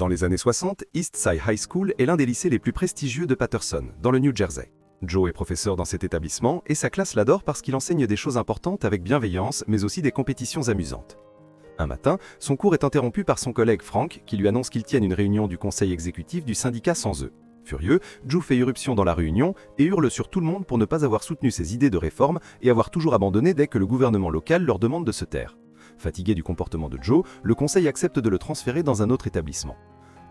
Dans les années 60, East Side High School est l'un des lycées les plus prestigieux de Paterson, dans le New Jersey. Joe est professeur dans cet établissement et sa classe l'adore parce qu'il enseigne des choses importantes avec bienveillance, mais aussi des compétitions amusantes. Un matin, son cours est interrompu par son collègue Frank, qui lui annonce qu'il tienne une réunion du conseil exécutif du syndicat sans eux. Furieux, Joe fait irruption dans la réunion et hurle sur tout le monde pour ne pas avoir soutenu ses idées de réforme et avoir toujours abandonné dès que le gouvernement local leur demande de se taire. Fatigué du comportement de Joe, le conseil accepte de le transférer dans un autre établissement.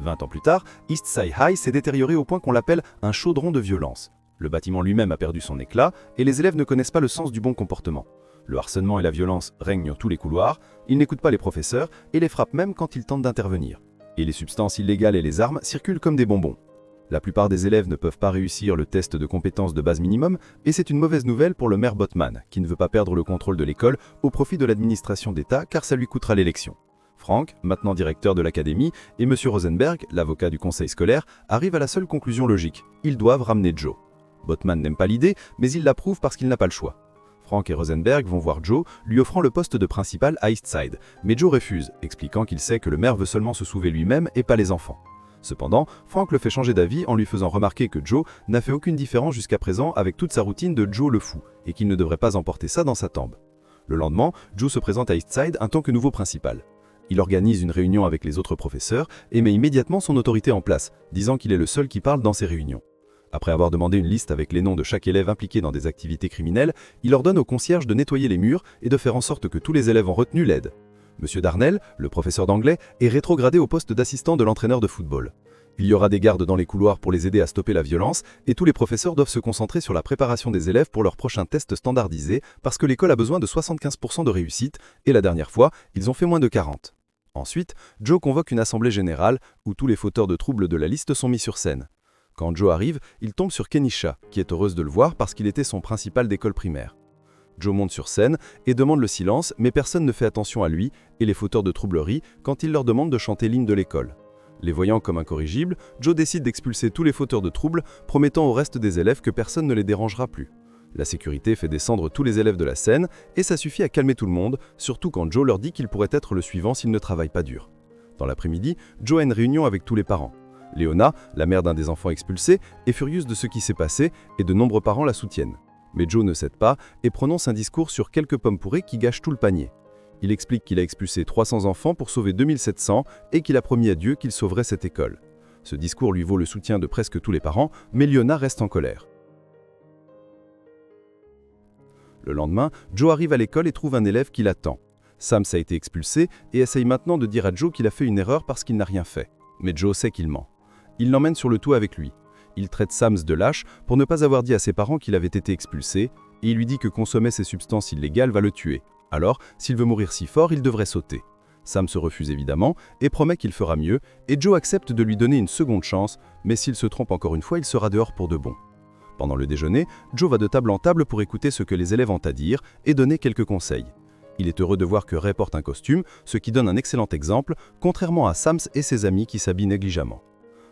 20 ans plus tard, East Side High s'est détérioré au point qu'on l'appelle un chaudron de violence. Le bâtiment lui-même a perdu son éclat et les élèves ne connaissent pas le sens du bon comportement. Le harcèlement et la violence règnent dans tous les couloirs, ils n'écoutent pas les professeurs et les frappent même quand ils tentent d'intervenir. Et les substances illégales et les armes circulent comme des bonbons. La plupart des élèves ne peuvent pas réussir le test de compétences de base minimum et c'est une mauvaise nouvelle pour le maire Botman, qui ne veut pas perdre le contrôle de l'école au profit de l'administration d'État car ça lui coûtera l'élection. Frank, maintenant directeur de l'académie, et M. Rosenberg, l'avocat du conseil scolaire, arrivent à la seule conclusion logique. Ils doivent ramener Joe. Botman n'aime pas l'idée, mais il l'approuve parce qu'il n'a pas le choix. Frank et Rosenberg vont voir Joe, lui offrant le poste de principal à Eastside, mais Joe refuse, expliquant qu'il sait que le maire veut seulement se sauver lui-même et pas les enfants. Cependant, Frank le fait changer d'avis en lui faisant remarquer que Joe n'a fait aucune différence jusqu'à présent avec toute sa routine de Joe le fou, et qu'il ne devrait pas emporter ça dans sa tombe. Le lendemain, Joe se présente à Eastside en tant que nouveau principal. Il organise une réunion avec les autres professeurs et met immédiatement son autorité en place, disant qu'il est le seul qui parle dans ces réunions. Après avoir demandé une liste avec les noms de chaque élève impliqué dans des activités criminelles, il ordonne au concierge de nettoyer les murs et de faire en sorte que tous les élèves en retenue l'aident. Monsieur Darnell, le professeur d'anglais, est rétrogradé au poste d'assistant de l'entraîneur de football. Il y aura des gardes dans les couloirs pour les aider à stopper la violence et tous les professeurs doivent se concentrer sur la préparation des élèves pour leur prochain test standardisé parce que l'école a besoin de 75% de réussite et la dernière fois, ils ont fait moins de 40. Ensuite, Joe convoque une assemblée générale où tous les fauteurs de troubles de la liste sont mis sur scène. Quand Joe arrive, il tombe sur Kenisha, qui est heureuse de le voir parce qu'il était son principal d'école primaire. Joe monte sur scène et demande le silence, mais personne ne fait attention à lui et les fauteurs de troubles rient quand il leur demande de chanter l'hymne de l'école. Les voyant comme incorrigibles, Joe décide d'expulser tous les fauteurs de troubles, promettant au reste des élèves que personne ne les dérangera plus. La sécurité fait descendre tous les élèves de la scène et ça suffit à calmer tout le monde, surtout quand Joe leur dit qu'il pourrait être le suivant s'il ne travaille pas dur. Dans l'après-midi, Joe a une réunion avec tous les parents. Léona, la mère d'un des enfants expulsés, est furieuse de ce qui s'est passé et de nombreux parents la soutiennent. Mais Joe ne cède pas et prononce un discours sur quelques pommes pourries qui gâchent tout le panier. Il explique qu'il a expulsé 300 enfants pour sauver 2700 et qu'il a promis à Dieu qu'il sauverait cette école. Ce discours lui vaut le soutien de presque tous les parents, mais Léona reste en colère. Le lendemain, Joe arrive à l'école et trouve un élève qui l'attend. Sams a été expulsé et essaye maintenant de dire à Joe qu'il a fait une erreur parce qu'il n'a rien fait. Mais Joe sait qu'il ment. Il l'emmène sur le toit avec lui. Il traite Sams de lâche pour ne pas avoir dit à ses parents qu'il avait été expulsé et il lui dit que consommer ces substances illégales va le tuer. Alors, s'il veut mourir si fort, il devrait sauter. Sam se refuse évidemment et promet qu'il fera mieux et Joe accepte de lui donner une seconde chance, mais s'il se trompe encore une fois, il sera dehors pour de bon. Pendant le déjeuner, Joe va de table en table pour écouter ce que les élèves ont à dire et donner quelques conseils. Il est heureux de voir que Ray porte un costume, ce qui donne un excellent exemple, contrairement à Sams et ses amis qui s'habillent négligemment.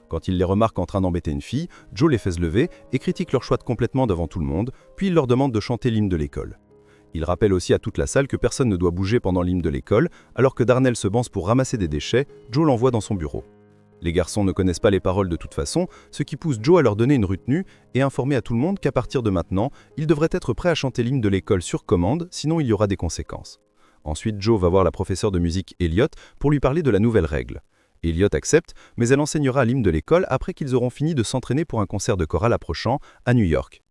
Quand il les remarque en train d'embêter une fille, Joe les fait se lever et critique leur choix de complètement devant tout le monde, puis il leur demande de chanter l'hymne de l'école. Il rappelle aussi à toute la salle que personne ne doit bouger pendant l'hymne de l'école, alors que Darnell se banse pour ramasser des déchets, Joe l'envoie dans son bureau. Les garçons ne connaissent pas les paroles de toute façon, ce qui pousse Joe à leur donner une retenue et informer à tout le monde qu'à partir de maintenant, ils devraient être prêts à chanter l'hymne de l'école sur commande, sinon il y aura des conséquences. Ensuite, Joe va voir la professeure de musique Elliot pour lui parler de la nouvelle règle. Elliot accepte, mais elle enseignera l'hymne de l'école après qu'ils auront fini de s'entraîner pour un concert de chorale approchant à New York.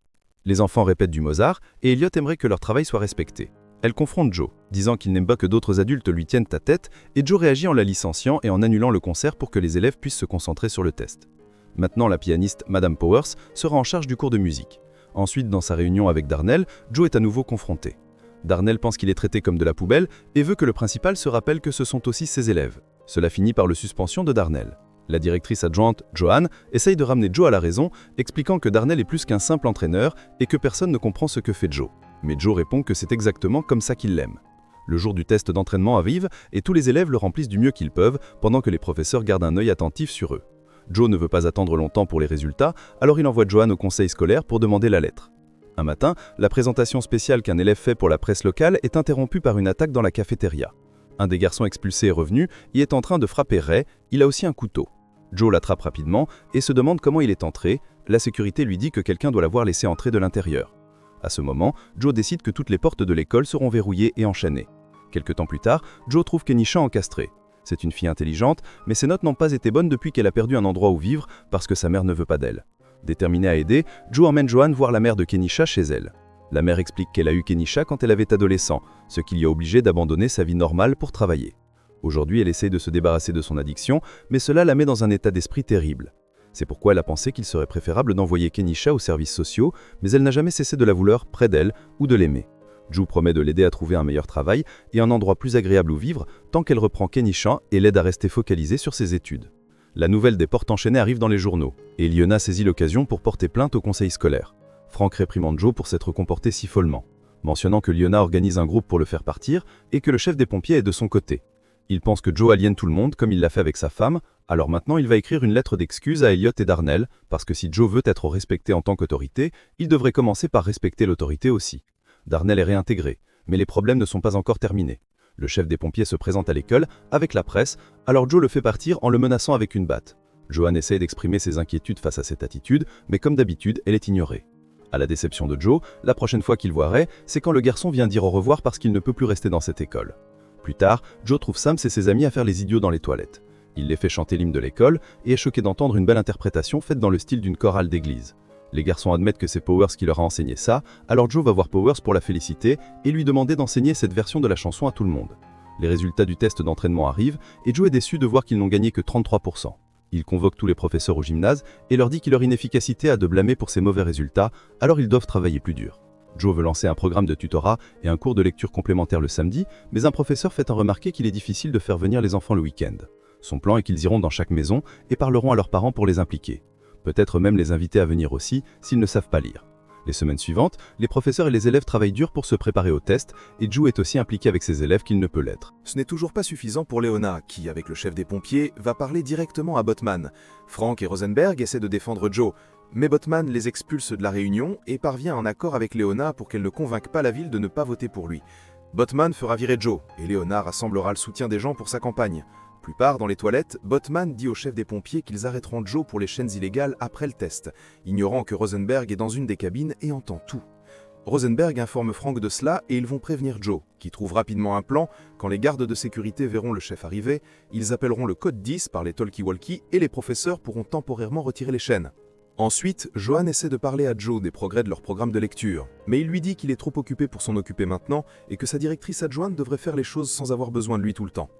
Les enfants répètent du Mozart et Elliot aimerait que leur travail soit respecté. Elle confronte Joe, disant qu'il n'aime pas que d'autres adultes lui tiennent à tête et Joe réagit en la licenciant et en annulant le concert pour que les élèves puissent se concentrer sur le test. Maintenant, la pianiste Madame Powers sera en charge du cours de musique. Ensuite, dans sa réunion avec Darnell, Joe est à nouveau confronté. Darnell pense qu'il est traité comme de la poubelle et veut que le principal se rappelle que ce sont aussi ses élèves. Cela finit par le suspension de Darnell. La directrice adjointe, Joanne, essaye de ramener Joe à la raison, expliquant que Darnell est plus qu'un simple entraîneur et que personne ne comprend ce que fait Joe. Mais Joe répond que c'est exactement comme ça qu'il l'aime. Le jour du test d'entraînement arrive et tous les élèves le remplissent du mieux qu'ils peuvent pendant que les professeurs gardent un œil attentif sur eux. Joe ne veut pas attendre longtemps pour les résultats, alors il envoie Joanne au conseil scolaire pour demander la lettre. Un matin, la présentation spéciale qu'un élève fait pour la presse locale est interrompue par une attaque dans la cafétéria. Un des garçons expulsés est revenu et est en train de frapper Ray, il a aussi un couteau. Joe l'attrape rapidement et se demande comment il est entré. La sécurité lui dit que quelqu'un doit l'avoir laissé entrer de l'intérieur. À ce moment, Joe décide que toutes les portes de l'école seront verrouillées et enchaînées. Quelque temps plus tard, Joe trouve Kenisha encastrée. C'est une fille intelligente, mais ses notes n'ont pas été bonnes depuis qu'elle a perdu un endroit où vivre parce que sa mère ne veut pas d'elle. Déterminée à aider, Joe emmène Joanne voir la mère de Kenisha chez elle. La mère explique qu'elle a eu Kenisha quand elle avait adolescent, ce qui l'y a obligé d'abandonner sa vie normale pour travailler. Aujourd'hui, elle essaie de se débarrasser de son addiction, mais cela la met dans un état d'esprit terrible. C'est pourquoi elle a pensé qu'il serait préférable d'envoyer Kenisha aux services sociaux, mais elle n'a jamais cessé de la vouloir près d'elle ou de l'aimer. Joe promet de l'aider à trouver un meilleur travail et un endroit plus agréable où vivre tant qu'elle reprend Kenisha et l'aide à rester focalisée sur ses études. La nouvelle des portes enchaînées arrive dans les journaux, et Leona saisit l'occasion pour porter plainte au conseil scolaire. Frank réprimande Joe pour s'être comporté si follement, mentionnant que Leona organise un groupe pour le faire partir et que le chef des pompiers est de son côté. Il pense que Joe aliène tout le monde comme il l'a fait avec sa femme, alors maintenant il va écrire une lettre d'excuse à Elliot et Darnell, parce que si Joe veut être respecté en tant qu'autorité, il devrait commencer par respecter l'autorité aussi. Darnell est réintégré, mais les problèmes ne sont pas encore terminés. Le chef des pompiers se présente à l'école avec la presse, alors Joe le fait partir en le menaçant avec une batte. Joanne essaie d'exprimer ses inquiétudes face à cette attitude, mais comme d'habitude, elle est ignorée. À la déception de Joe, la prochaine fois qu'il voit Ray, c'est quand le garçon vient dire au revoir parce qu'il ne peut plus rester dans cette école. Plus tard, Joe trouve Sams et ses amis à faire les idiots dans les toilettes. Il les fait chanter l'hymne de l'école et est choqué d'entendre une belle interprétation faite dans le style d'une chorale d'église. Les garçons admettent que c'est Powers qui leur a enseigné ça, alors Joe va voir Powers pour la féliciter et lui demander d'enseigner cette version de la chanson à tout le monde. Les résultats du test d'entraînement arrivent et Joe est déçu de voir qu'ils n'ont gagné que 33%. Il convoque tous les professeurs au gymnase et leur dit que leur inefficacité a de blâmer pour ces mauvais résultats, alors ils doivent travailler plus dur. Joe veut lancer un programme de tutorat et un cours de lecture complémentaire le samedi, mais un professeur fait remarquer qu'il est difficile de faire venir les enfants le week-end. Son plan est qu'ils iront dans chaque maison et parleront à leurs parents pour les impliquer. Peut-être même les inviter à venir aussi s'ils ne savent pas lire. Les semaines suivantes, les professeurs et les élèves travaillent dur pour se préparer au test et Joe est aussi impliqué avec ses élèves qu'il ne peut l'être. Ce n'est toujours pas suffisant pour Leona, qui, avec le chef des pompiers, va parler directement à Botman. Frank et Rosenberg essaient de défendre Joe, mais Botman les expulse de la réunion et parvient à un accord avec Leona pour qu'elle ne convainque pas la ville de ne pas voter pour lui. Botman fera virer Joe, et Leona rassemblera le soutien des gens pour sa campagne. Plus tard, dans les toilettes, Botman dit au chef des pompiers qu'ils arrêteront Joe pour les chaînes illégales après le test, ignorant que Rosenberg est dans une des cabines et entend tout. Rosenberg informe Frank de cela et ils vont prévenir Joe, qui trouve rapidement un plan. Quand les gardes de sécurité verront le chef arriver, ils appelleront le code 10 par les talkie-walkie et les professeurs pourront temporairement retirer les chaînes. Ensuite, Joanne essaie de parler à Joe des progrès de leur programme de lecture, mais il lui dit qu'il est trop occupé pour s'en occuper maintenant et que sa directrice adjointe devrait faire les choses sans avoir besoin de lui tout le temps.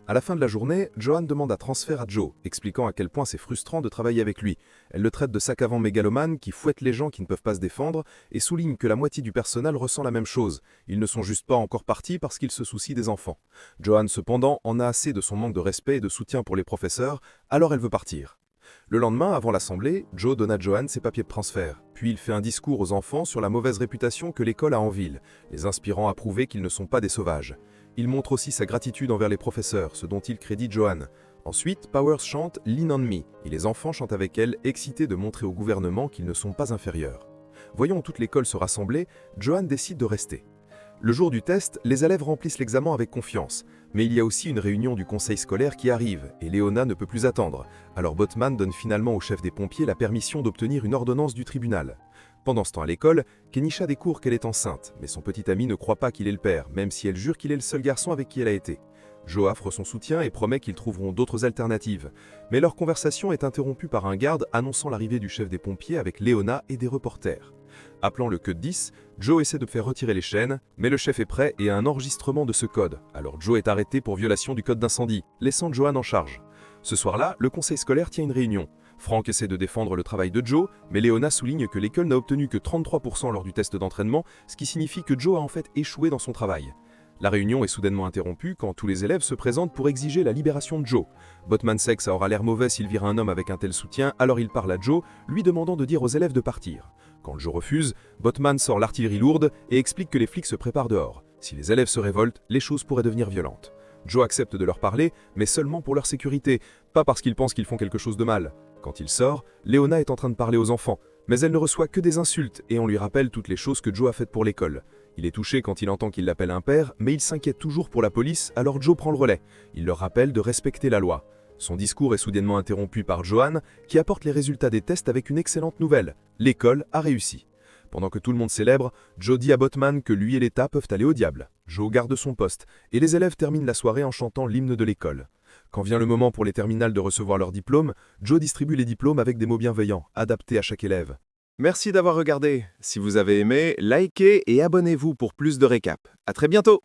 À la fin de la journée, Joanne demande un transfert à Joe, expliquant à quel point c'est frustrant de travailler avec lui. Elle le traite de sac à vent mégalomane qui fouette les gens qui ne peuvent pas se défendre et souligne que la moitié du personnel ressent la même chose. Ils ne sont juste pas encore partis parce qu'ils se soucient des enfants. Joanne, cependant, en a assez de son manque de respect et de soutien pour les professeurs, alors elle veut partir. Le lendemain, avant l'assemblée, Joe donne à Joanne ses papiers de transfert. Puis il fait un discours aux enfants sur la mauvaise réputation que l'école a en ville, les inspirant à prouver qu'ils ne sont pas des sauvages. Il montre aussi sa gratitude envers les professeurs, ce dont il crédite Joanne. Ensuite, Powers chante « Lean on me » et les enfants chantent avec elle, excités de montrer au gouvernement qu'ils ne sont pas inférieurs. Voyant toute l'école se rassembler, Joanne décide de rester. Le jour du test, les élèves remplissent l'examen avec confiance. Mais il y a aussi une réunion du conseil scolaire qui arrive, et Leona ne peut plus attendre. Alors Botman donne finalement au chef des pompiers la permission d'obtenir une ordonnance du tribunal. Pendant ce temps à l'école, Kenisha découvre qu'elle est enceinte, mais son petit ami ne croit pas qu'il est le père, même si elle jure qu'il est le seul garçon avec qui elle a été. Joe offre son soutien et promet qu'ils trouveront d'autres alternatives. Mais leur conversation est interrompue par un garde annonçant l'arrivée du chef des pompiers avec Leona et des reporters. Appelant le code 10, Joe essaie de faire retirer les chaînes, mais le chef est prêt et a un enregistrement de ce code. Alors Joe est arrêté pour violation du code d'incendie, laissant Joanne en charge. Ce soir-là, le conseil scolaire tient une réunion. Frank essaie de défendre le travail de Joe, mais Leona souligne que l'école n'a obtenu que 33% lors du test d'entraînement, ce qui signifie que Joe a en fait échoué dans son travail. La réunion est soudainement interrompue quand tous les élèves se présentent pour exiger la libération de Joe. Botman sait que ça aura l'air mauvais s'il vire un homme avec un tel soutien, alors il parle à Joe, lui demandant de dire aux élèves de partir. Quand Joe refuse, Botman sort l'artillerie lourde et explique que les flics se préparent dehors. Si les élèves se révoltent, les choses pourraient devenir violentes. Joe accepte de leur parler, mais seulement pour leur sécurité, pas parce qu'il pense qu'ils font quelque chose de mal. Quand il sort, Leona est en train de parler aux enfants, mais elle ne reçoit que des insultes et on lui rappelle toutes les choses que Joe a faites pour l'école. Il est touché quand il entend qu'il l'appelle un père, mais il s'inquiète toujours pour la police, alors Joe prend le relais. Il leur rappelle de respecter la loi. Son discours est soudainement interrompu par Johan, qui apporte les résultats des tests avec une excellente nouvelle. L'école a réussi. Pendant que tout le monde célèbre, Joe dit à Botman que lui et l'État peuvent aller au diable. Joe garde son poste, et les élèves terminent la soirée en chantant l'hymne de l'école. Quand vient le moment pour les terminales de recevoir leurs diplômes, Joe distribue les diplômes avec des mots bienveillants, adaptés à chaque élève. Merci d'avoir regardé. Si vous avez aimé, likez et abonnez-vous pour plus de récaps. À très bientôt!